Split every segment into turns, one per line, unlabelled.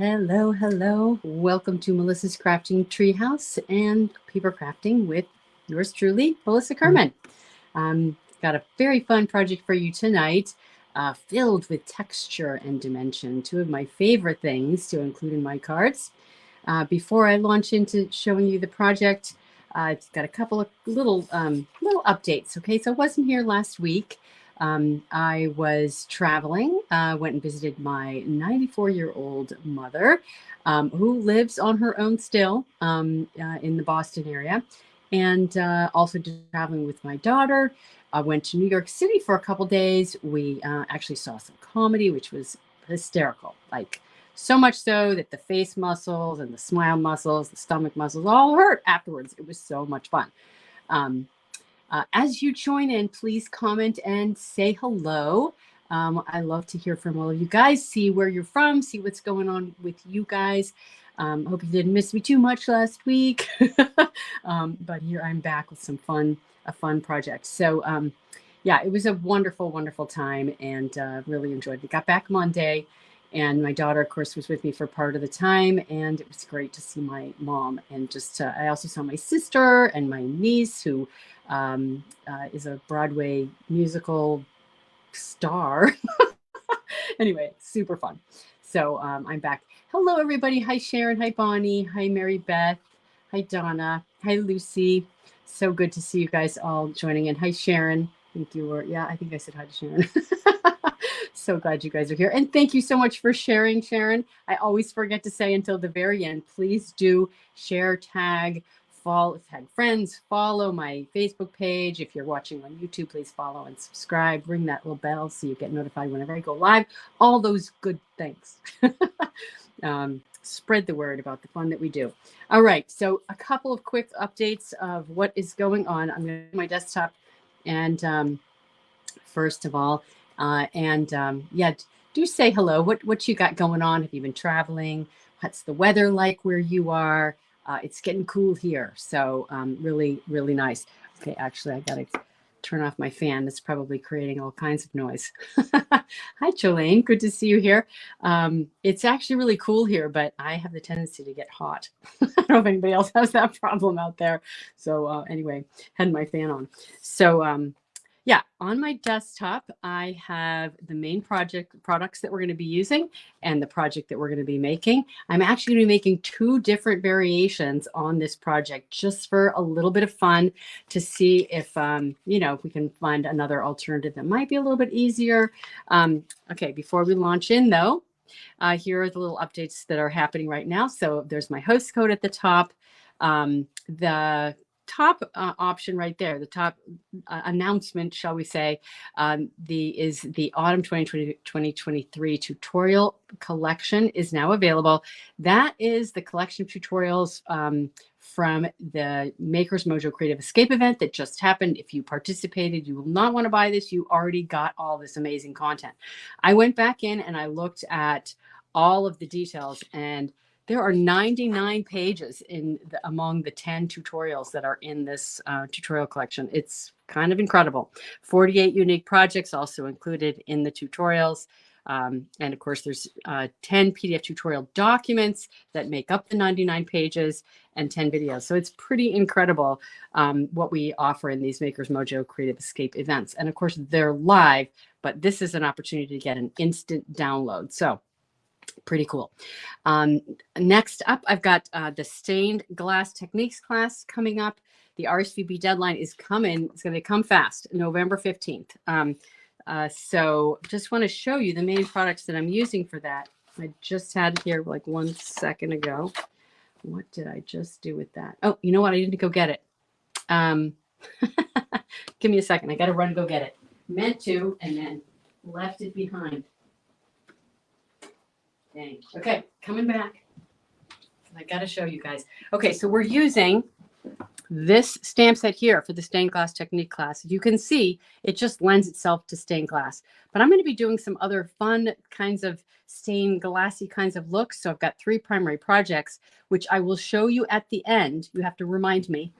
Hello, hello. Welcome to Melissa's Crafting Treehouse and Paper Crafting with yours truly, Melissa Kerman. Got a very fun project for you tonight, filled with texture and dimension, two of my favorite things to include in my cards. Before I launch into showing you the project, it's got a couple of little updates. Okay, so I wasn't here last week. I was traveling, went and visited my 94-year-old mother, who lives on her own still in the Boston area, and also traveling with my daughter. I went to New York City for a couple days. We actually saw some comedy, which was hysterical. Like, so much so that the face muscles and the smile muscles, the stomach muscles all hurt afterwards. It was so much fun. As you join in, please comment and say hello. I love to hear from all of you guys, see where you're from, see what's going on with you guys. Hope you didn't miss me too much last week. But here I'm back with a fun project. So yeah, it was a wonderful, wonderful time and really enjoyed it. Got back Monday. And my daughter, of course, was with me for part of the time. And it was great to see my mom. And just I also saw my sister and my niece, who is a Broadway musical star. Anyway, super fun. So I'm back. Hello, everybody. Hi, Sharon. Hi, Bonnie. Hi, Mary Beth. Hi, Donna. Hi, Lucy. So good to see you guys all joining in. Hi, Sharon. I think you were, yeah, I think I said hi to Sharon. So glad you guys are here. And thank you so much for sharing, Sharon. I always forget to say until the very end, please do share, tag friends, follow my Facebook page. If you're watching on YouTube, please follow and subscribe. Ring that little bell so you get notified whenever I go live. All those good things. Spread the word about the fun that we do. All right, so a couple of quick updates of what is going on. I'm going to my desktop, and first of all, yeah, do say hello. What you got going on? Have you been traveling? What's the weather like where you are? It's getting cool here, so really, really nice. Okay, actually, I gotta turn off my fan. It's probably creating all kinds of noise. Hi, Jolene. Good to see you here. It's actually really cool here, but I have the tendency to get hot. I don't know if anybody else has that problem out there. So anyway, had my fan on. So yeah, on my desktop, I have the main products that we're going to be using and the project that we're going to be making. I'm actually going to be making two different variations on this project just for a little bit of fun to see if, if we can find another alternative that might be a little bit easier. Okay, before we launch in though, here are the little updates that are happening right now. So there's my host code at the top. The top option right there, the top announcement, shall we say, is the Autumn 2023 tutorial collection is now available. That is the collection of tutorials from the Makers Mojo Creative Escape event that just happened. If you participated, you will not want to buy this. You already got all this amazing content. I went back in and I looked at all of the details, and there are 99 pages among the 10 tutorials that are in this tutorial collection. It's kind of incredible. 48 unique projects also included in the tutorials. And of course, there's 10 PDF tutorial documents that make up the 99 pages and 10 videos. So it's pretty incredible what we offer in these Makers Mojo Creative Escape events. And of course, they're live, but this is an opportunity to get an instant download. So pretty cool. Next up, I've got the stained glass techniques class coming up. The RSVP deadline is coming. It's going to come fast, November 15th. So just want to show you the main products that I'm using for that. I just had it here like 1 second ago. What did I just do with that? Oh, you know what? I need to go get it. Give me a second. I got to run and go get it. Meant to, and then left it behind. Dang. Okay, coming back. I got to show you guys. Okay, so we're using this stamp set here for the stained glass technique class. You can see it just lends itself to stained glass. But I'm going to be doing some other fun kinds of stained glassy kinds of looks. So I've got 3 primary projects, which I will show you at the end. You have to remind me.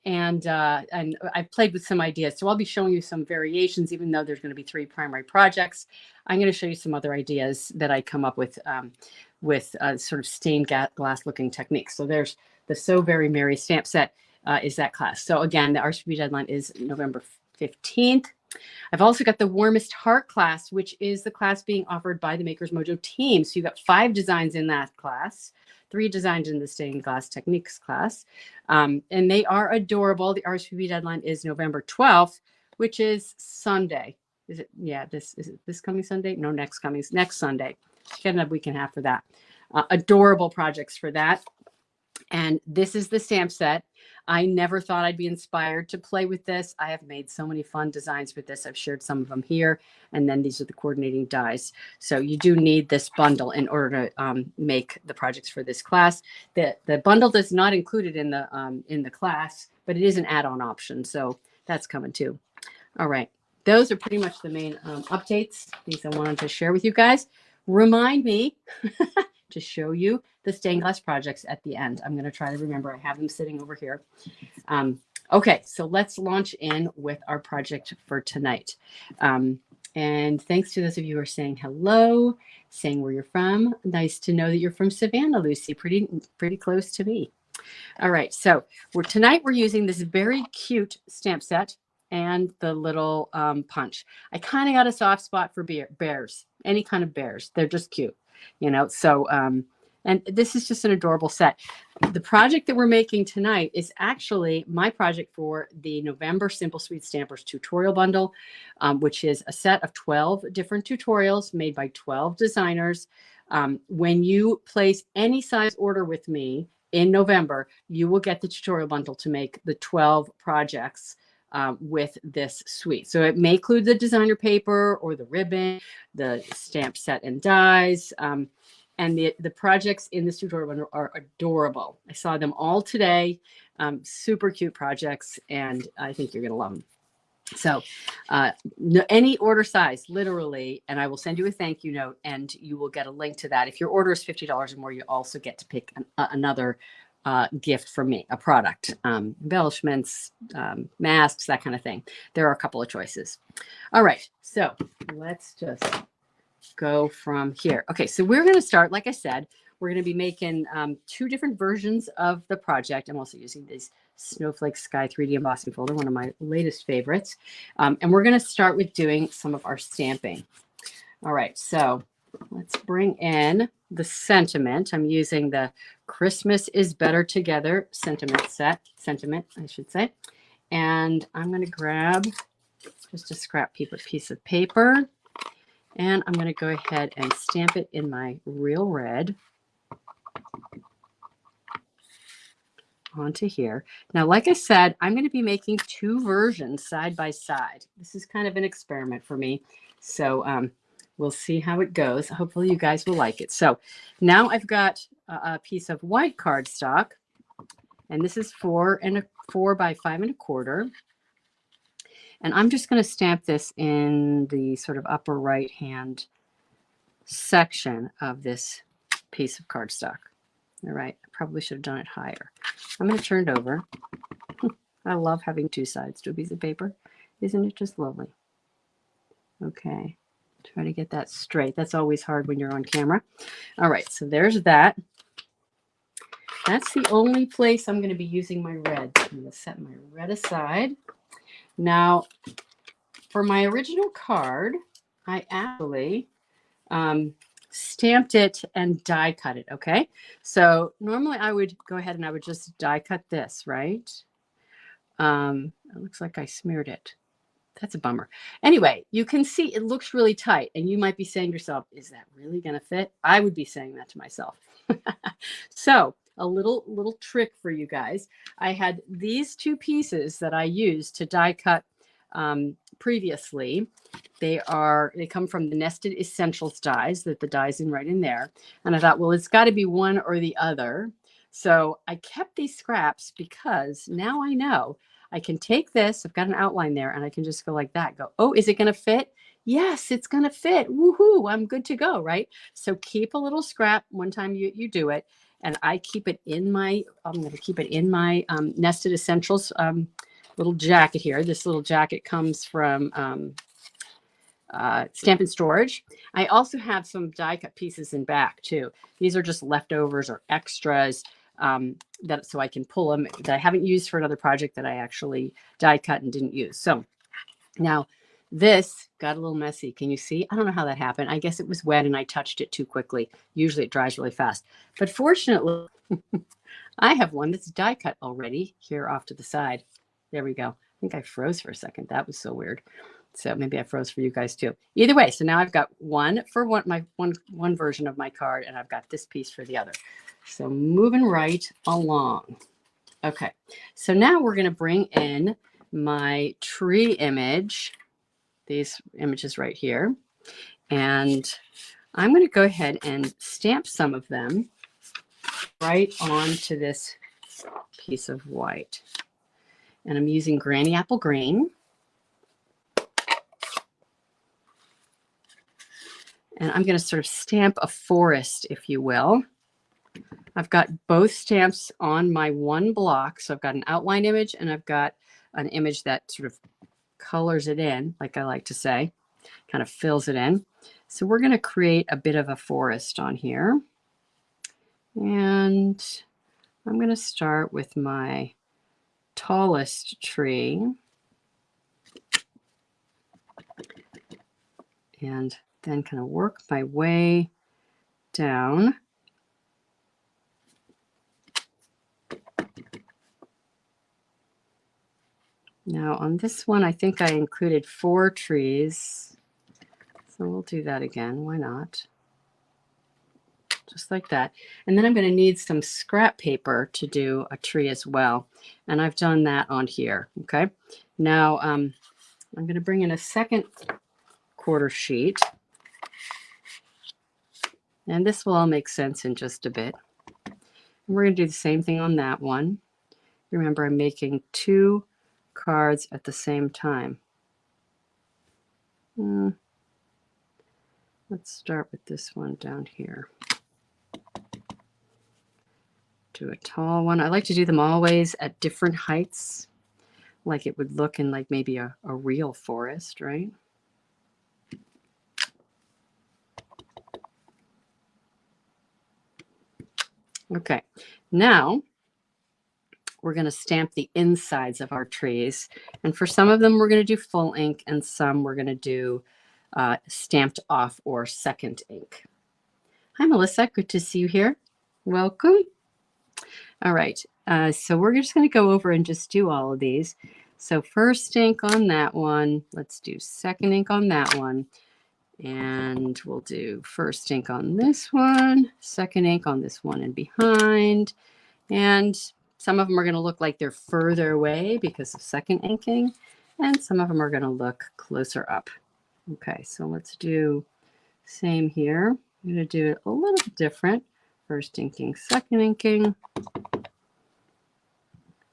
and I've played with some ideas. So I'll be showing you some variations, even though there's going to be 3 primary projects. I'm going to show you some other ideas that I come up with sort of stained glass looking techniques. So there's the So Very Merry stamp set is that class. So again, the RSVP deadline is November 15th. I've also got the Warmest Heart class, which is the class being offered by the Makers Mojo team. So you've got 5 designs in that class, 3 designs in the stained glass techniques class. And they are adorable. The RSVP deadline is November 12th, which is Sunday. Is it? Yeah, is it this coming Sunday? No, next Sunday. Get a week and a half for that. Adorable projects for that. And this is the stamp set. I never thought I'd be inspired to play with this. I have made so many fun designs with this. I've shared some of them here. And then these are the coordinating dies. So you do need this bundle in order to make the projects for this class. The bundle does not include it in the class, but it is an add-on option. So that's coming too. All right. Those are pretty much the main updates. These I wanted to share with you guys. Remind me to show you the stained glass projects at the end. I'm going to try to remember. I have them sitting over here. Okay, so let's launch in with our project for tonight. And thanks to those of you who are saying hello, saying where you're from. Nice to know that you're from Savannah, Lucy. Pretty close to me. All right, so tonight we're using this very cute stamp set and the little punch. I kind of got a soft spot for bears, any kind of bears. They're just cute, you know. So, and this is just an adorable set. The project that we're making tonight is actually my project for the November Simple Sweet Stampers tutorial bundle, which is a set of 12 different tutorials made by 12 designers. When you place any size order with me in November, you will get the tutorial bundle to make the 12 projects with this suite. So it may include the designer paper or the ribbon, the stamp set and dies. And the projects in this tutorial bundle are adorable. I saw them all today. Super cute projects, and I think you're going to love them. So any order size, literally, and I will send you a thank you note, and you will get a link to that. If your order is $50 or more, you also get to pick another gift from me, a product, embellishments, masks, that kind of thing. There are a couple of choices. All right, so let's just go from here. Okay, so we're going to start, like I said, we're going to be making 2 different versions of the project. I'm also using this Snowflake Sky 3D embossing folder, one of my latest favorites. And we're going to start with doing some of our stamping. All right, so let's bring in the sentiment. I'm using the Christmas is Better Together sentiment, I should say. And I'm going to grab just a scrap piece of paper. And I'm going to go ahead and stamp it in my real red onto here. Now, like I said, I'm going to be making 2 versions side by side. This is kind of an experiment for me. So we'll see how it goes. Hopefully you guys will like it. So now I've got a piece of white cardstock, and this is 4 by 5 1/4. And I'm just going to stamp this in the sort of upper right hand section of this piece of cardstock. All right, I probably should have done it higher. I'm going to turn it over. I love having 2 sides to a piece of paper. Isn't it just lovely? Okay, try to get that straight. That's always hard when you're on camera. All right, so there's that. That's the only place I'm going to be using my red. I'm going to set my red aside. Now, for my original card, I actually stamped it and die cut it, okay? So normally I would go ahead and I would just die cut this, right? It looks like I smeared it. That's a bummer. Anyway, you can see it looks really tight, and you might be saying to yourself, is that really going to fit? I would be saying that to myself. So a little trick for you guys. I had these 2 pieces that I used to die cut previously. They come from the Nested Essentials dies, that the dies in right in there. And I thought, well, it's got to be one or the other. So I kept these scraps because now I know I can take this. I've got an outline there, and I can just go like that. Go, oh, is it going to fit? Yes, it's going to fit. Woohoo! I'm good to go, right? So keep a little scrap one time you do it. and I keep it in my, I'm going to keep it in my Nested Essentials little jacket here. This little jacket comes from Stamp and Storage. I also have some die cut pieces in back too. These are just leftovers or extras that so I can pull them that I haven't used for another project that I actually die cut and didn't use. So now this got a little messy. Can you see? I don't know how that happened. I guess it was wet and I touched it too quickly. Usually it dries really fast. But fortunately, I have one that's die cut already here off to the side. There we go. I think I froze for a second. That was so weird. So maybe I froze for you guys too. Either way, so now I've got one for one version of my card, and I've got this piece for the other. So moving right along. Okay, so now we're going to bring in my tree image, these images right here, and I'm going to go ahead and stamp some of them right onto this piece of white. And I'm using Granny Apple Green. And I'm going to sort of stamp a forest, if you will. I've got both stamps on my one block. So I've got an outline image and I've got an image that sort of colors it in, like I like to say, kind of fills it in. So we're going to create a bit of a forest on here. And I'm going to start with my tallest tree. And then kind of work my way down. Now on this one, I think I included 4 trees. So we'll do that again. Why not? Just like that. And then I'm going to need some scrap paper to do a tree as well. And I've done that on here. Okay. Now I'm going to bring in a second quarter sheet. And this will all make sense in just a bit. And we're going to do the same thing on that one. Remember, I'm making 2 cards at the same time. Let's start with this one down here. Do a tall one. I like to do them always at different heights, like it would look in like maybe a real forest, right? Okay, now we're going to stamp the insides of our trees. And for some of them, we're going to do full ink, and some we're going to do stamped off or second ink. Hi, Melissa. Good to see you here. Welcome. All right. So we're just going to go over and just do all of these. So first ink on that one. Let's do second ink on that one. And we'll do first ink on this one, second ink on this one and behind. And some of them are going to look like they're further away because of second inking. And some of them are going to look closer up. Okay, so let's do same here. I'm going to do it a little bit different. First inking, second inking.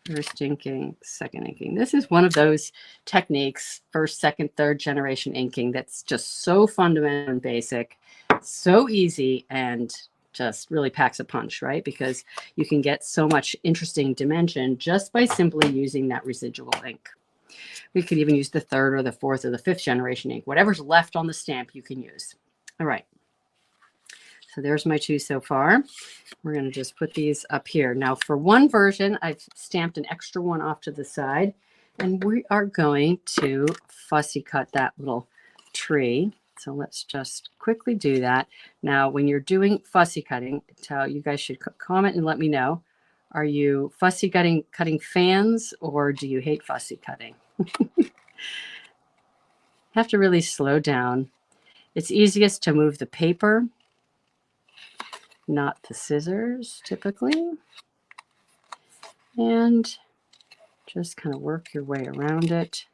First inking, second inking. This is one of those techniques, first, second, third generation inking, that's just so fundamental and basic, so easy, and just really packs a punch, right? Because you can get so much interesting dimension just by simply using that residual ink. We could even use the third or the fourth or the fifth generation ink. Whatever's left on the stamp, you can use. All right. So there's my 2 so far. We're going to just put these up here. Now for one version, I've stamped an extra one off to the side, and we are going to fussy cut that little tree. So let's just quickly do that. Now, when you're doing fussy cutting, you guys should comment and let me know. Are you fussy cutting fans, or do you hate fussy cutting? Have to really slow down. It's easiest to move the paper, not the scissors typically, and just kind of work your way around it.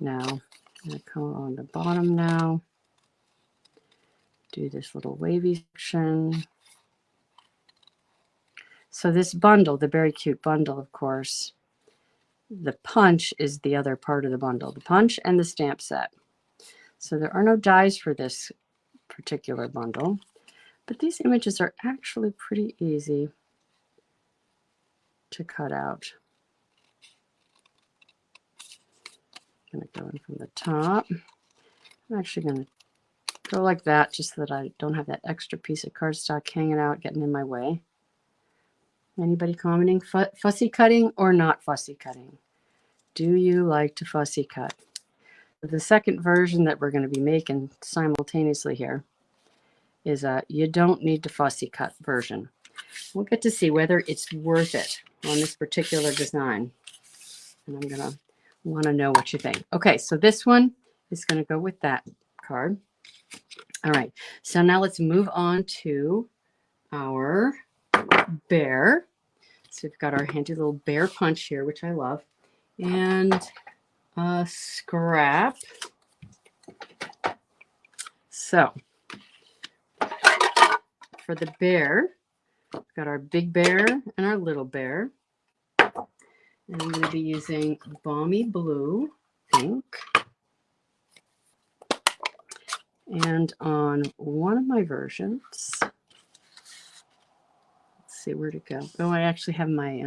Now I'm going to come on the bottom now, do this little wavy section. So this bundle, the Very Cute bundle, of course, The punch is the other part of the bundle, the punch and the stamp set. So there are no dies for this particular bundle, but these images are actually pretty easy to cut out. I'm going to go in from the top. I'm actually going to go like that just so that I don't have that extra piece of cardstock hanging out, getting in my way. Anybody commenting fussy cutting or not fussy cutting? Do you like to fussy cut? The second version that we're going to be making simultaneously here is a you don't need to fussy cut version. We'll get to see whether it's worth it on this particular design. And I'm going to want to know what you think. Okay, so this one is going to go with that card. All right, so now let's move on to our bear. So we've got our handy little bear punch here, which I love, and a scrap. So for the bear, we've got our big bear and our little bear. And I'm going to be using Balmy Blue ink. And on one of my versions, let's see where to go. Oh, I actually have my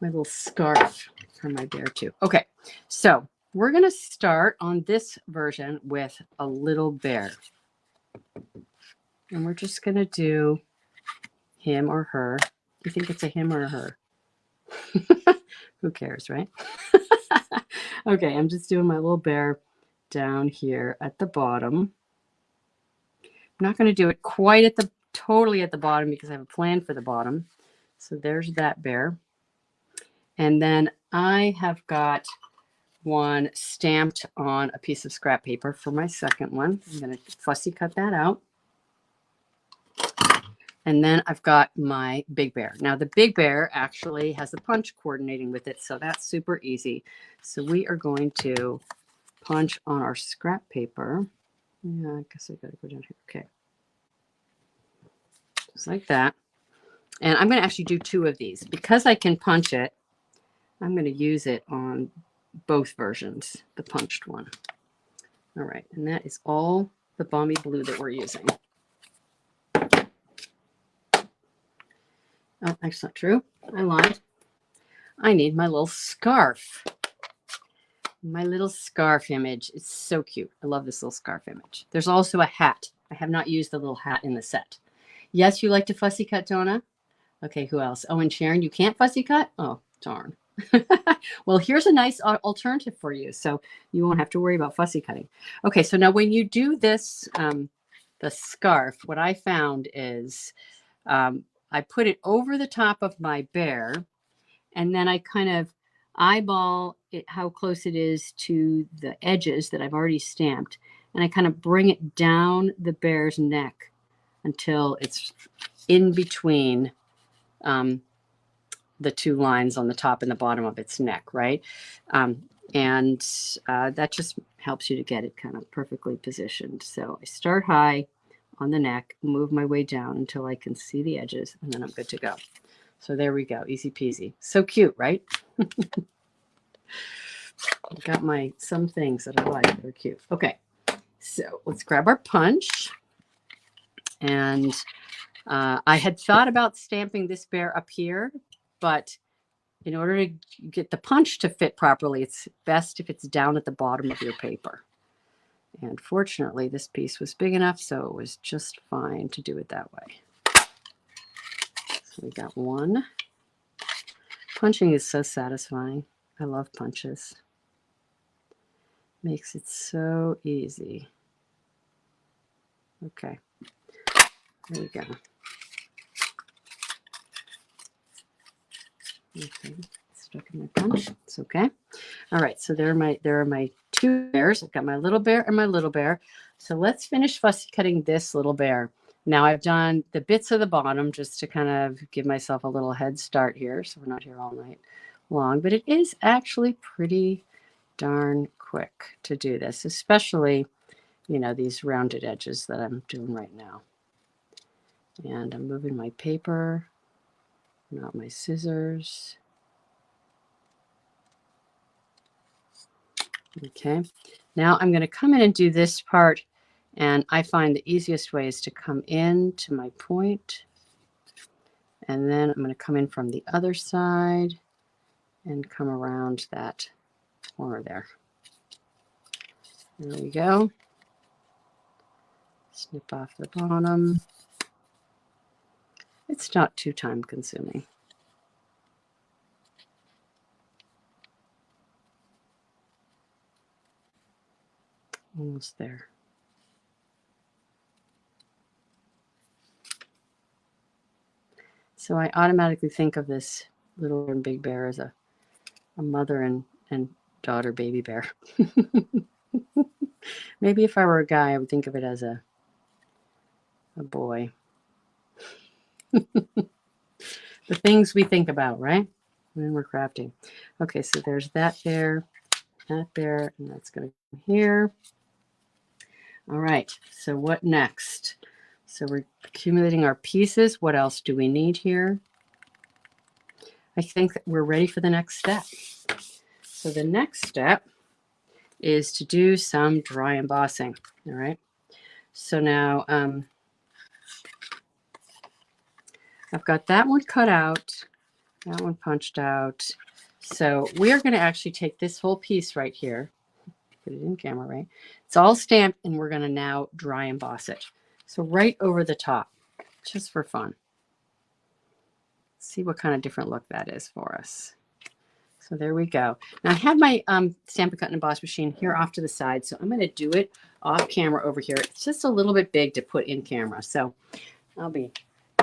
my little scarf for my bear too. Okay, so we're going to start on this version with a little bear. And we're just going to do him or her. You think it's a him or a her? Who cares, right? Okay, I'm just doing my little bear down here at the bottom. I'm not going to do it quite at the totally at the bottom because I have a plan for the bottom. So there's that bear. And then I have got one stamped on a piece of scrap paper for my second one. I'm going to fussy cut that out. And then I've got my big bear. Now the big bear actually has the punch coordinating with it, so that's super easy. So we are going to punch on our scrap paper. Yeah, I guess I gotta go down here. Okay. Just like that. And I'm going to actually do two of these. Because I can punch it, I'm going to use it on both versions, the punched one. All right, and that is all the Balmy Blue that we're using. Oh, that's not true. I lied. I need my little scarf. My little scarf image. It's so cute. I love this little scarf image. There's also a hat. I have not used the little hat in the set. Yes, you like to fussy cut, Donna? Okay, who else? Oh, and Sharon, you can't fussy cut? Oh, darn. Well, here's a nice alternative for you, so you won't have to worry about fussy cutting. Okay, so now when you do this, the scarf, what I found is I put it over the top of my bear, and then I kind of eyeball it, how close it is to the edges that I've already stamped, and I kind of bring it down the bear's neck until it's in between the two lines on the top and the bottom of its neck, right? And that just helps you to get it kind of perfectly positioned. So I start high on the neck, move my way down until I can see the edges, and then I'm good to go. So there we go, easy peasy. So cute, right? I've got some things that I like. They're cute. Okay, so let's grab our punch. And I had thought about stamping this bear up here, but in order to get the punch to fit properly, it's best if it's down at the bottom of your paper. And fortunately, this piece was big enough, so it was just fine to do it that way. So we got one. Punching is so satisfying. I love punches. Makes it so easy. Okay, there we go. Okay, stuck in my punch. It's okay. All right, so there are my two bears. I've got my little bear and my little bear. So let's finish fussy cutting this little bear. Now I've done the bits of the bottom just to kind of give myself a little head start here, so we're not here all night long. But it is actually pretty darn quick to do this, especially, you know, these rounded edges that I'm doing right now. And I'm moving my paper, not my scissors. Okay, now I'm going to come in and do this part, and I find the easiest way is to come in to my point, and then I'm going to come in from the other side and come around that corner there. There we go. Snip off the bottom. It's not too time consuming. Almost there. So I automatically think of this little and big bear as a mother and daughter baby bear. Maybe if I were a guy, I would think of it as a boy. The things we think about, right? When we're crafting. Okay, so there's that bear, and that's going to go here. All right, so what next? So we're accumulating our pieces. What else do we need here? I think that we're ready for the next step. So the next step is to do some dry embossing. All right. So now I've got that one cut out, that one punched out. So we're going to actually take this whole piece right here, put it in camera, right? It's all stamped, and we're going to now dry emboss it. So right over the top, just for fun. See what kind of different look that is for us. So there we go. Now I have my Stampin' Cut and Emboss machine here off to the side, so I'm going to do it off camera over here. It's just a little bit big to put in camera, so I'll be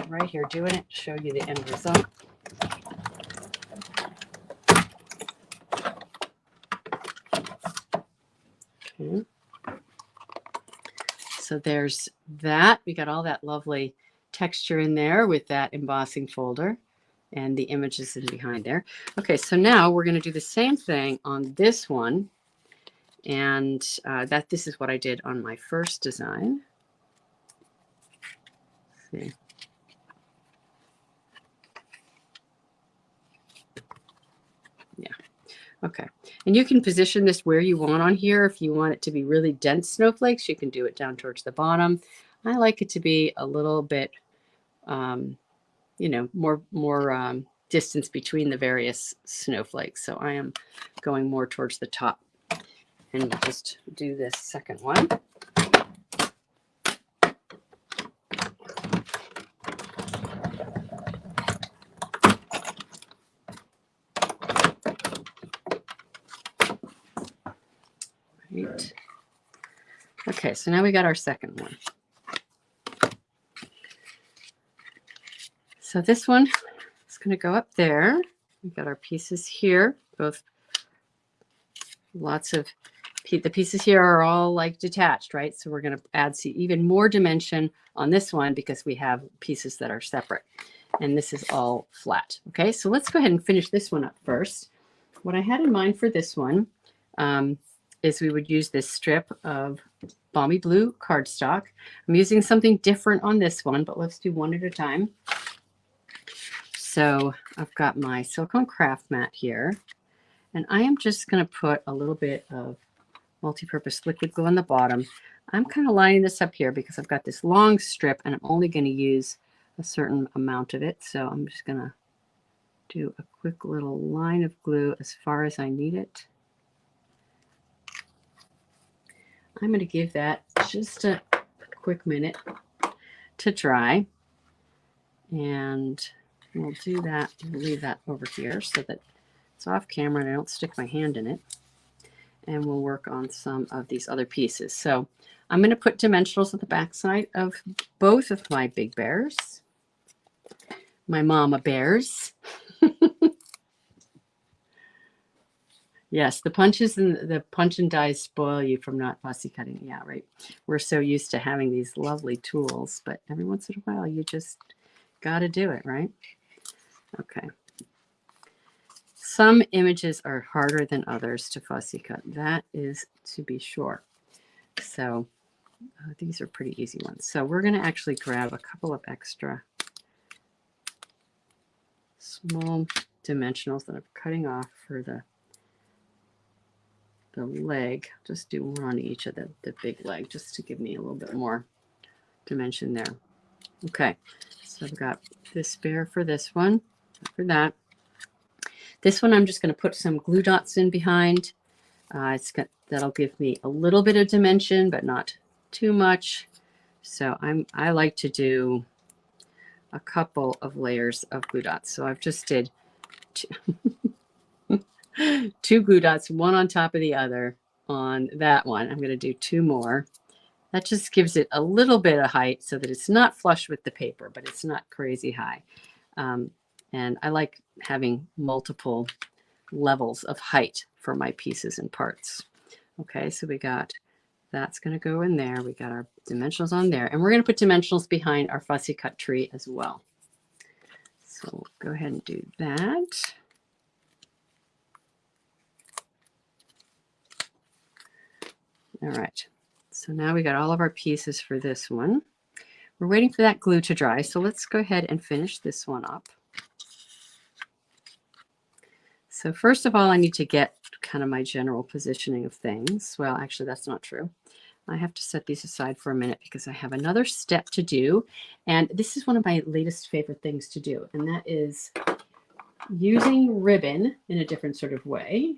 right here doing it, show you the end result. Okay. So there's that. We got all that lovely texture in there with that embossing folder and the images in behind there. Okay, so now we're going to do the same thing on this one. And this is what I did on my first design. Let's see. Yeah. Okay. And you can position this where you want on here. If you want it to be really dense snowflakes, you can do it down towards the bottom. I like it to be a little bit, you know, more distance between the various snowflakes. So I am going more towards the top. And we'll just do this second one. Right. Okay, so now we got our second one. So this one is going to go up there. We've got our pieces here, both lots of the pieces here are all like detached, right? So we're going to add even more dimension on this one because we have pieces that are separate. And this is all flat. Okay, so let's go ahead and finish this one up first. What I had in mind for this one is we would use this strip of balmy blue cardstock. I'm using something different on this one, but let's do one at a time. So I've got my silicone craft mat here, and I am just going to put a little bit of multi-purpose liquid glue on the bottom. I'm kind of lining this up here because I've got this long strip and I'm only going to use a certain amount of it. So I'm just going to do a quick little line of glue as far as I need it. I'm going to give that just a quick minute to dry. And we'll do that and leave that over here so that it's off camera and I don't stick my hand in it. And we'll work on some of these other pieces. So I'm going to put dimensionals at the back side of both of my big bears, my mama bears. Yes, the punches and the punch and dies spoil you from not fussy cutting. Yeah, right. We're so used to having these lovely tools, but every once in a while you just got to do it, right? Okay. Some images are harder than others to fussy cut. That is to be sure. So these are pretty easy ones. So we're going to actually grab a couple of extra small dimensionals that I'm cutting off for the the leg. Just do one on each of the big leg, just to give me a little bit more dimension there. Okay, so I've got this bear for this one, for that. This one I'm just going to put some glue dots in behind. That'll give me a little bit of dimension, but not too much. So I like to do a couple of layers of glue dots. So I've just did two glue dots, one on top of the other on that one. I'm going to do two more. That just gives it a little bit of height so that it's not flush with the paper, but it's not crazy high. And I like having multiple levels of height for my pieces and parts. Okay, so that's going to go in there. We got our dimensionals on there, and we're going to put dimensionals behind our fussy cut tree as well. So we'll go ahead and do that. All right, so now we got all of our pieces for this one. We're waiting for that glue to dry, so let's go ahead and finish this one up. So first of all, I need to get kind of my general positioning of things. Well, actually, that's not true. I have to set these aside for a minute because I have another step to do. And this is one of my latest favorite things to do, and that is using ribbon in a different sort of way.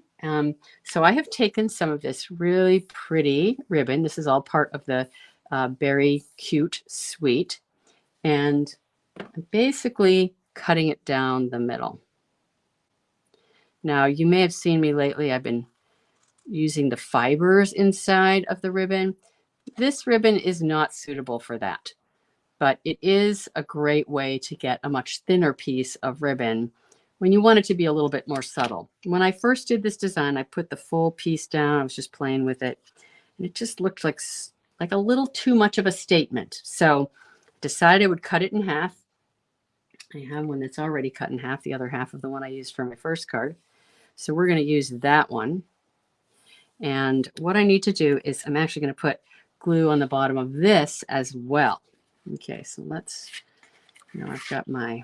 So I have taken some of this really pretty ribbon. This is all part of the Beary Cute Suite. And I'm basically cutting it down the middle. Now, you may have seen me lately. I've been using the fibers inside of the ribbon. This ribbon is not suitable for that, but it is a great way to get a much thinner piece of ribbon when you want it to be a little bit more subtle. When I first did this design, I put the full piece down. I was just playing with it, and it just looked like a little too much of a statement. So decided I would cut it in half. I have one that's already cut in half, the other half of the one I used for my first card. So we're going to use that one. And what I need to do is I'm actually going to put glue on the bottom of this as well. Okay, so I've got my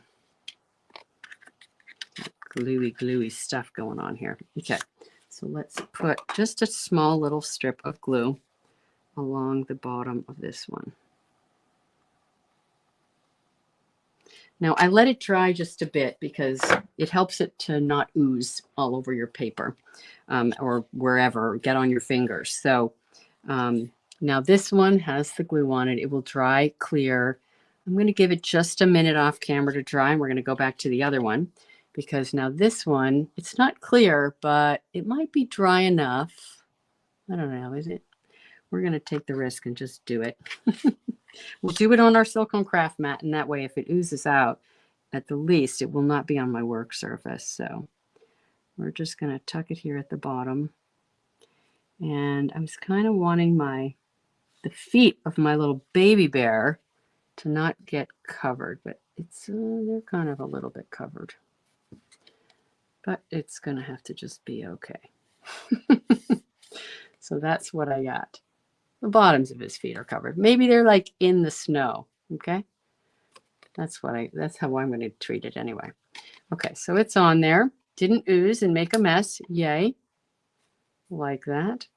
gluey stuff going on here. Okay, so let's put just a small little strip of glue along the bottom of this one. Now I let it dry just a bit because it helps it to not ooze all over your paper or wherever, get on your fingers. So now this one has the glue on it. It will dry clear. I'm going to give it just a minute off camera to dry, and we're going to go back to the other one because now this one, it's not clear, but it might be dry enough. I don't know, is it? We're going to take the risk and just do it. We'll do it on our silicone craft mat, and that way if it oozes out, at the least, it will not be on my work surface. So we're just going to tuck it here at the bottom. And I'm just kind of wanting the feet of my little baby bear to not get covered, but they're kind of a little bit covered. But it's going to have to just be okay. So that's what I got. The bottoms of his feet are covered. Maybe they're like in the snow. Okay. That's how I'm going to treat it anyway. Okay. So it's on there. Didn't ooze and make a mess. Yay. Like that.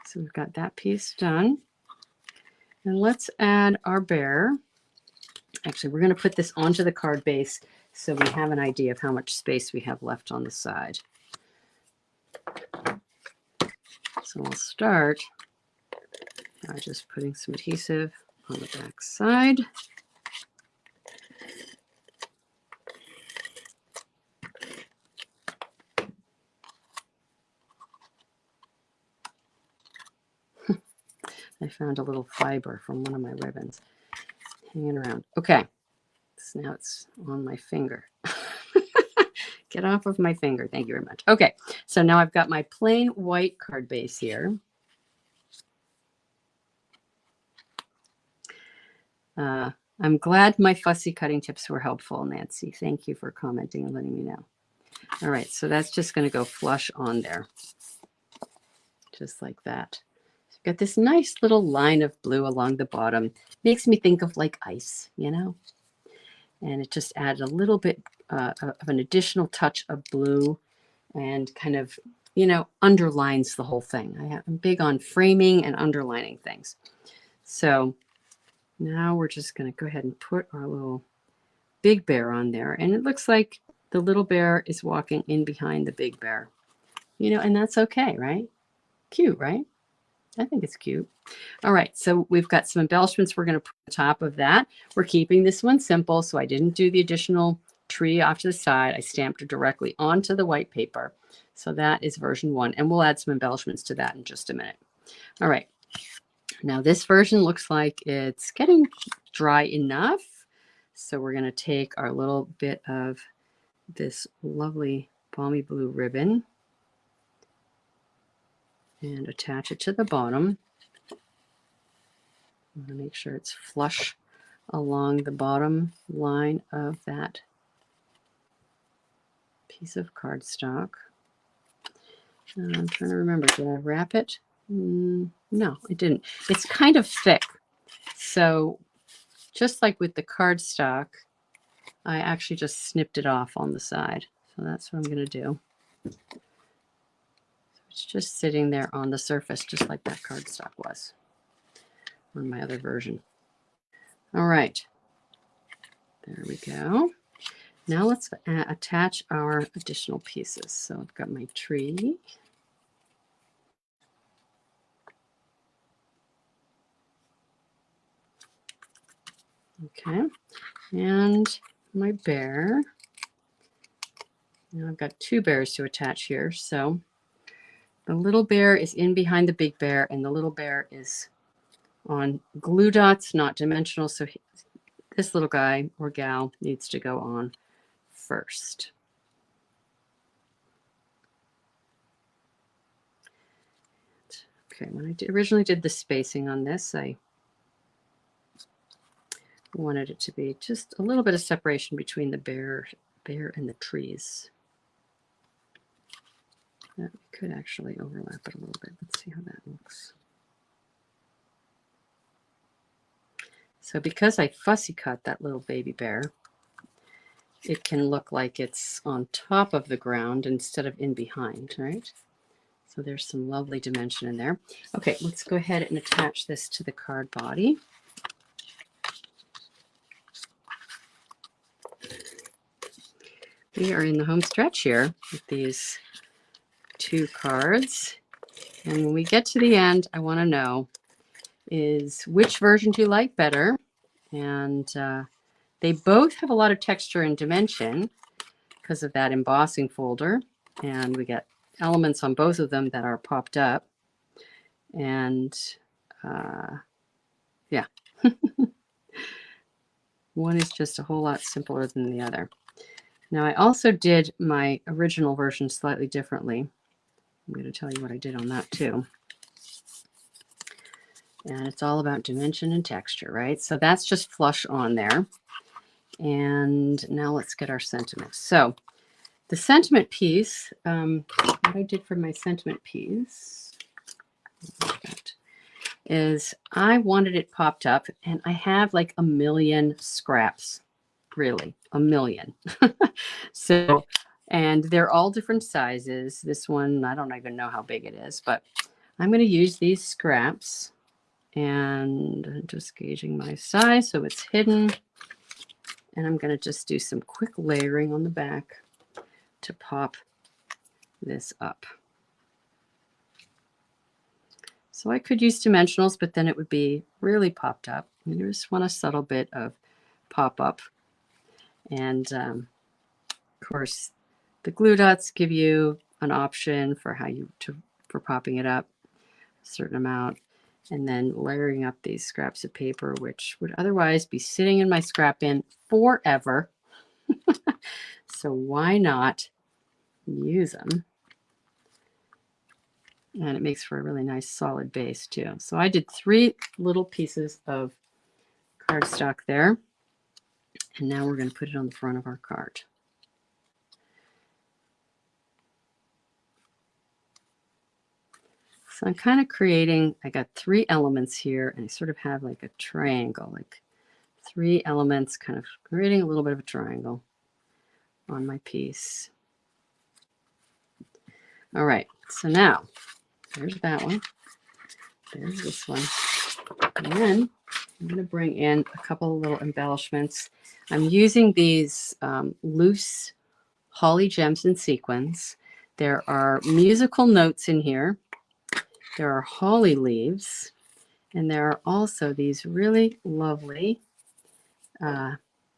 So we've got that piece done. And let's add our bear. Actually, we're going to put this onto the card base so we have an idea of how much space we have left on the side. So we'll start by just putting some adhesive on the back side. I found a little fiber from one of my ribbons hanging around. Okay, so now it's on my finger. Get off of my finger. Thank you very much. Okay, so now I've got my plain white card base here. I'm glad my fussy cutting tips were helpful, Nancy. Thank you for commenting and letting me know. All right, so that's just going to go flush on there, just like that. So got this nice little line of blue along the bottom. Makes me think of like ice, you know? And it just added a little bit of an additional touch of blue and kind of underlines the whole thing. I'm big on framing and underlining things. So now we're just going to go ahead and put our little big bear on there. And it looks like the little bear is walking in behind the big bear, and that's okay, right? Cute, right? I think it's cute. All right, so we've got some embellishments we're going to put on top of that. We're keeping this one simple, so I didn't do the additional tree off to the side. I stamped it directly onto the white paper. So that is version 1, and we'll add some embellishments to that in just a minute. All right, now this version looks like it's getting dry enough. So we're going to take our little bit of this lovely balmy blue ribbon and attach it to the bottom. I want to make sure it's flush along the bottom line of that piece of cardstock. I'm trying to remember, did I wrap it? No, it didn't. It's kind of thick. So just like with the cardstock, I actually just snipped it off on the side. So that's what I'm going to do. It's just sitting there on the surface, just like that cardstock was on my other version. All right, there we go. Now let's attach our additional pieces. So I've got my tree. Okay, and my bear. Now I've got 2 bears to attach here. So the little bear is in behind the big bear, and the little bear is on glue dots, not dimensional. So this little guy or gal needs to go on first. Okay, when I originally did the spacing on this, I wanted it to be just a little bit of separation between the bear and the trees. That could actually overlap it a little bit. Let's see how that looks. So because I fussy cut that little baby bear, it can look like it's on top of the ground instead of in behind, right? So there's some lovely dimension in there. Okay, let's go ahead and attach this to the card body. We are in the home stretch here with these 2 cards. And when we get to the end, I want to know is which version do you like better? And they both have a lot of texture and dimension because of that embossing folder. And we get elements on both of them that are popped up. And yeah, one is just a whole lot simpler than the other. Now I also did my original version slightly differently. I'm going to tell you what I did on that too. And it's all about dimension and texture, right? So that's just flush on there. And now let's get our sentiment. So the sentiment piece, what I did for my sentiment piece is I wanted it popped up, and I have like a million scraps, really, a million. So, and they're all different sizes. This one, I don't even know how big it is, but I'm going to use these scraps. And just gauging my size so it's hidden. And I'm going to just do some quick layering on the back to pop this up. So I could use dimensionals, but then it would be really popped up. You just want a subtle bit of pop up. And of course, the glue dots give you an option for for popping it up a certain amount. And then layering up these scraps of paper, which would otherwise be sitting in my scrap bin forever. So why not use them? And it makes for a really nice solid base too. So I did 3 little pieces of cardstock there. And now we're going to put it on the front of our card. So I'm kind of creating, I got 3 elements here, and I sort of have like a triangle, like 3 elements, kind of creating a little bit of a triangle on my piece. All right, So now, there's that one. There's this one. And then I'm going to bring in a couple of little embellishments. I'm using these loose holly gems and sequins. There are musical notes in here. There are holly leaves. And there are also these really lovely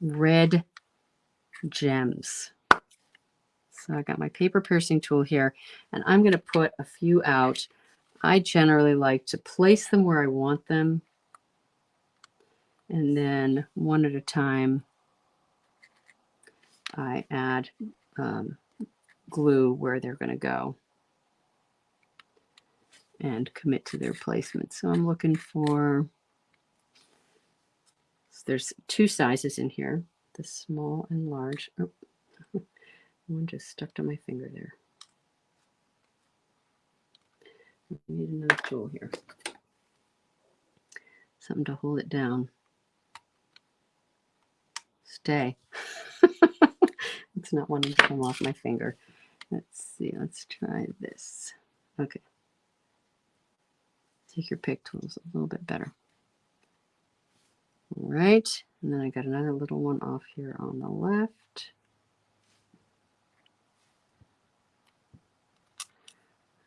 red gems. So I got my paper piercing tool here, and I'm going to put a few out. I generally like to place them where I want them, and then one at a time I add glue where they're going to go and commit to their placement. So I'm looking for, there's two sizes in here, the small and large. Oh, one just stuck to my finger there. I need another tool here. Something to hold it down. Stay. It's not wanting to come off my finger. Let's see. Let's try this. Okay. Take your pick tools a little bit better. All right. And then I got another little one off here on the left.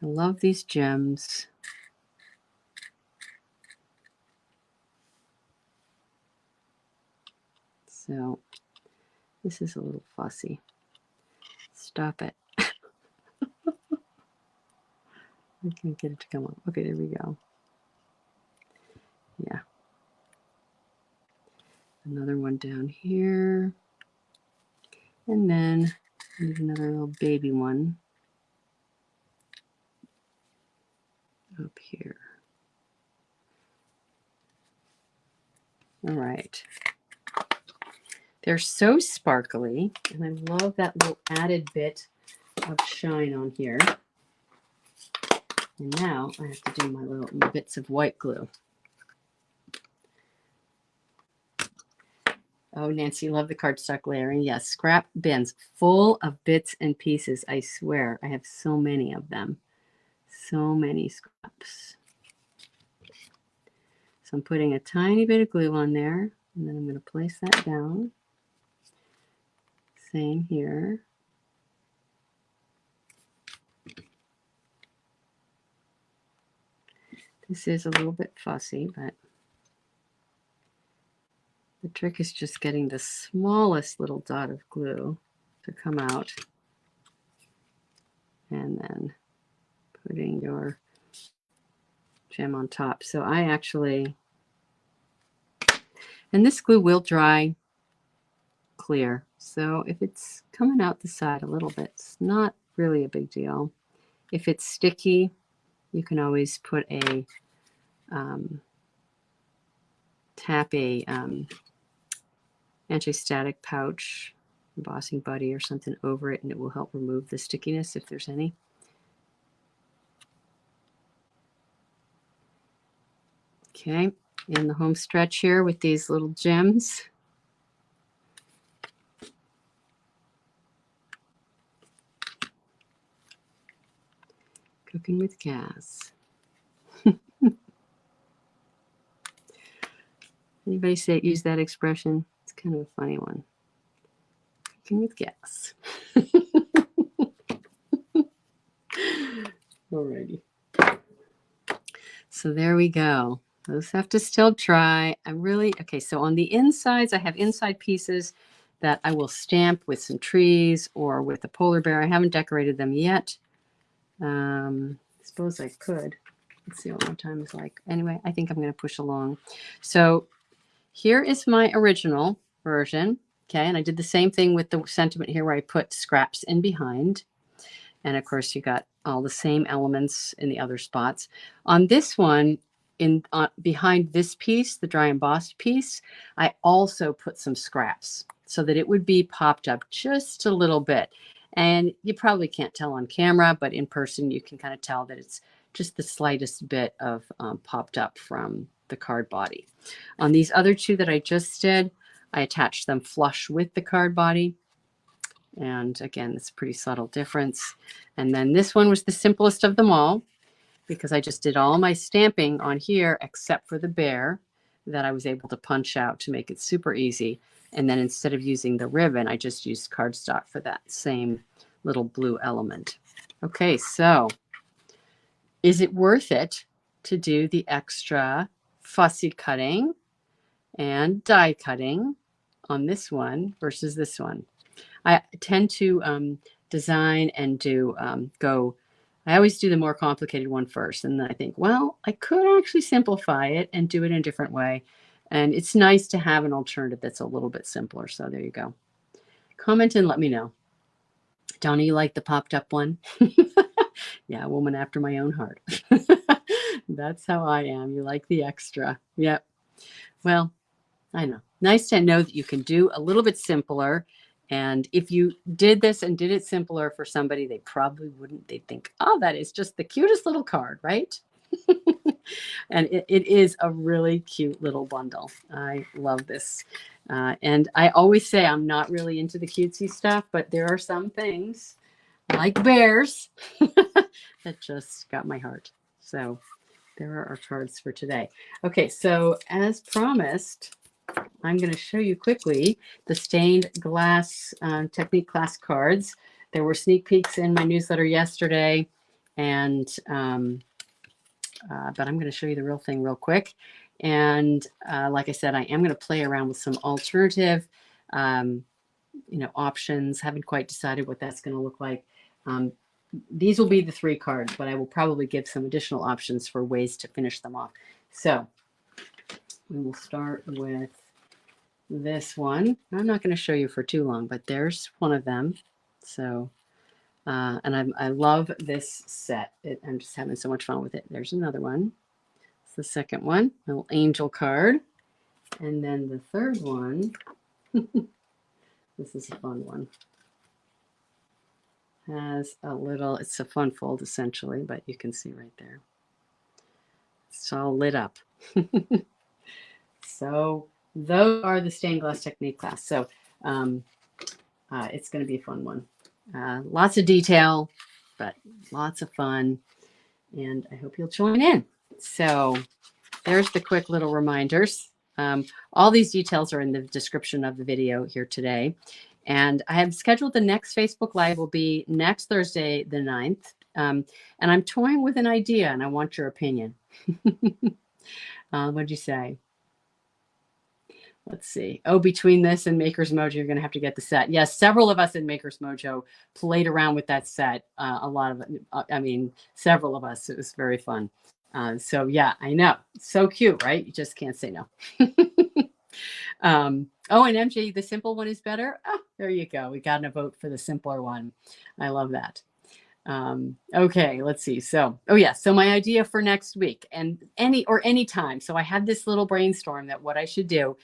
I love these gems. So this is a little fussy. Stop it. I can't get it to come up. Okay, there we go. Yeah. Another one down here. And then I need another little baby one up here. All right. They're so sparkly, and I love that little added bit of shine on here. And now I have to do my little bits of white glue. Oh, Nancy, love the cardstock layering. Yes, scrap bins full of bits and pieces. I swear, I have so many of them. So many scraps. So I'm putting a tiny bit of glue on there, and then I'm going to place that down. Same here. This is a little bit fussy, but the trick is just getting the smallest little dot of glue to come out, and then putting your gem on top. So I actually, and this glue will dry clear. So if it's coming out the side a little bit, it's not really a big deal. If it's sticky, you can always put a tap a anti-static pouch, embossing buddy or something over it, and it will help remove the stickiness if there's any. Okay, in the home stretch here with these little gems. Cooking with gas. Anybody use that expression? It's kind of a funny one. Cooking with gas. Alrighty. So there we go. Those have to still dry. Okay, so on the insides, I have inside pieces that I will stamp with some trees or with a polar bear. I haven't decorated them yet. I suppose I could. Let's see what my time is like. Anyway, I think I'm going to push along. So here is my original version. Okay, and I did the same thing with the sentiment here where I put scraps in behind. And of course, you got all the same elements in the other spots. On this one, behind this piece, the dry embossed piece, I also put some scraps so that it would be popped up just a little bit. And you probably can't tell on camera, but in person, you can kind of tell that it's just the slightest bit of popped up from the card body. On these other two that I just did, I attached them flush with the card body. And again, it's a pretty subtle difference. And then this one was the simplest of them all because I just did all my stamping on here except for the bear that I was able to punch out to make it super easy. And then instead of using the ribbon, I just used cardstock for that same little blue element. Okay, so is it worth it to do the extra fussy cutting and die cutting on this one versus this one? I tend to design and do I always do the more complicated one first. And then I think, well, I could actually simplify it and do it in a different way. And it's nice to have an alternative that's a little bit simpler. So there you go. Comment and let me know. Donna, you like the popped up one? Yeah, a woman after my own heart. That's how I am. You like the extra. Yep. Well, I know. Nice to know that you can do a little bit simpler. And if you did this and did it simpler for somebody, they probably wouldn't. They'd think, oh, that is just the cutest little card, right? And it is a really cute little bundle. I love this. And I always say I'm not really into the cutesy stuff, but there are some things like bears that just got my heart. So there are our cards for today. Okay, so as promised, I'm going to show you quickly the stained glass technique class cards. There were sneak peeks in my newsletter yesterday, and but I'm going to show you the real thing real quick. And like I said, I am going to play around with some alternative, options. Haven't quite decided what that's going to look like. These will be the 3 cards, but I will probably give some additional options for ways to finish them off. So we will start with this one. I'm not going to show you for too long, but there's one of them. So, and I love this set. I'm just having so much fun with it. There's another one. It's the second one, little angel card. And then the third one, this is a fun one. Has a little, it's a fun fold essentially, but you can see right there. It's all lit up. So those are the stained glass technique class. So it's going to be a fun one. Lots of detail, but lots of fun. And I hope you'll join in. So there's the quick little reminders. All these details are in the description of the video here today. And I have scheduled the next Facebook Live will be next Thursday, the 9th. And I'm toying with an idea, and I want your opinion. What'd you say? Let's see. Oh, between this and Maker's Mojo, you're going to have to get the set. Yes, several of us in Maker's Mojo played around with that set. A lot of it, several of us. It was very fun. So yeah, I know. So cute, right? You just can't say no. Oh, and MJ, the simple one is better. Oh, there you go. We got a vote for the simpler one. I love that. Okay, let's see. So, oh yeah. So my idea for next week and any time. So I had this little brainstorm that what I should do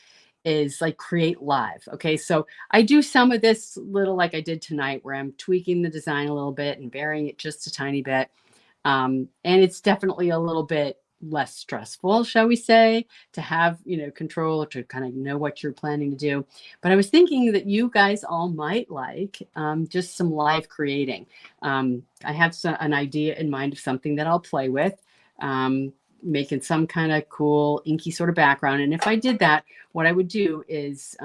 is like create live. Okay. So I do some of this little, like I did tonight, where I'm tweaking the design a little bit and varying it just a tiny bit. And it's definitely a little bit less stressful, shall we say, to have, control, to kind of know what you're planning to do. But I was thinking that you guys all might like just some live creating. I have an idea in mind of something that I'll play with, making some kind of cool inky sort of background. And if I did that, what I would do is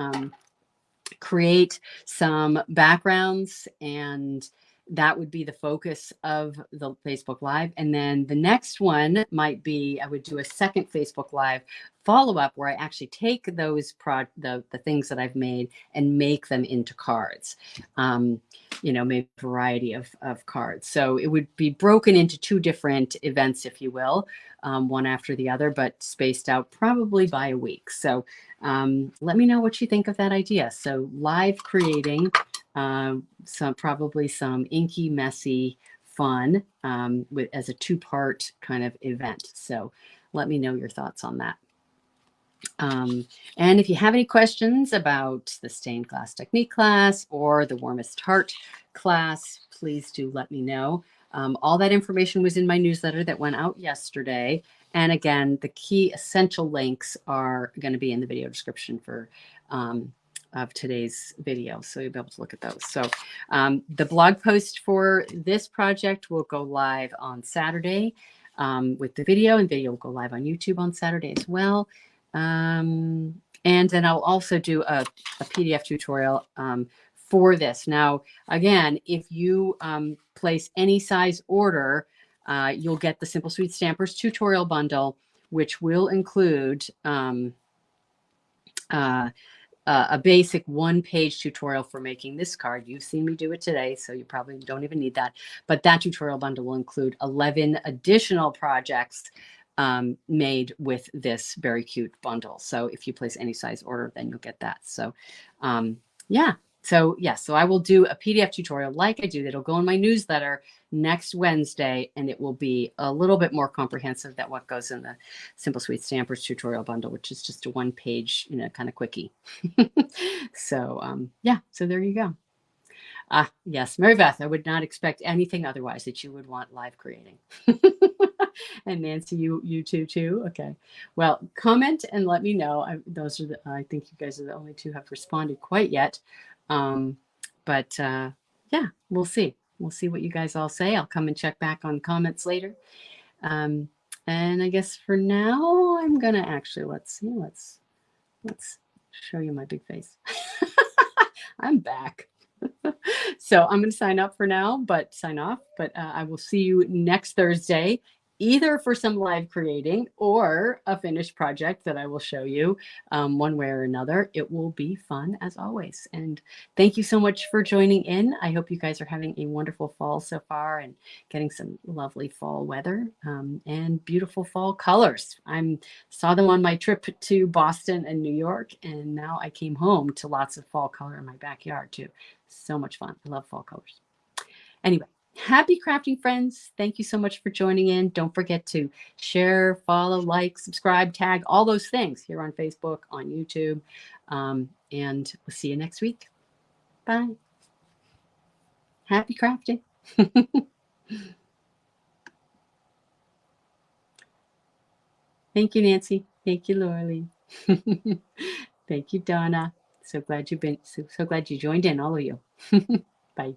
create some backgrounds, and that would be the focus of the Facebook Live. And then the next one might be, I would do a second Facebook Live follow-up where I actually take those the things that I've made and make them into cards. Maybe a variety of cards. So it would be broken into 2 different events, if you will, one after the other, but spaced out probably by a week. So let me know what you think of that idea. So live creating, probably some inky, messy fun as a 2-part kind of event. So let me know your thoughts on that. And if you have any questions about the stained glass technique class or the Warmest Heart class, please do let me know. All that information was in my newsletter that went out yesterday. And again, the key essential links are going to be in the video description for today's video. So you'll be able to look at those. So the blog post for this project will go live on Saturday with the video, and video will go live on YouTube on Saturday as well. And then I'll also do a PDF tutorial for this. Now, again, if you place any size order, you'll get the Simple Sweet Stampers tutorial bundle, which will include a basic one-page tutorial for making this card. You've seen me do it today, so you probably don't even need that. But that tutorial bundle will include 11 additional projects made with this very cute bundle. So if you place any size order, then you'll get that. So yeah. So I will do a PDF tutorial like I do. That'll go in my newsletter next Wednesday, and it will be a little bit more comprehensive than what goes in the Simple Sweet Stampers tutorial bundle, which is just a one-page, kind of quickie. So yeah, so there you go. Yes, Mary Beth, I would not expect anything otherwise that you would want live creating. And Nancy, you too. Okay. Well, comment and let me know. I think you guys are the only two who have responded quite yet. But yeah, we'll see. We'll see what you guys all say. I'll come and check back on comments later. And I guess for now, I'm gonna actually let's show you my big face. I'm back. So I'm going to sign off for now, but I will see you next Thursday, either for some live creating or a finished project that I will show you one way or another. It will be fun as always. And thank you so much for joining in. I hope you guys are having a wonderful fall so far and getting some lovely fall weather and beautiful fall colors. I saw them on my trip to Boston and New York, and now I came home to lots of fall color in my backyard too. So much fun. I love fall colors. Anyway, happy crafting, friends. Thank you so much for joining in. Don't forget to share, follow, like, subscribe, tag, all those things here on Facebook, on YouTube. And we'll see you next week. Bye. Happy crafting. Thank you, Nancy. Thank you, Laura. Thank you, Donna. So glad you joined in, all of you. Bye.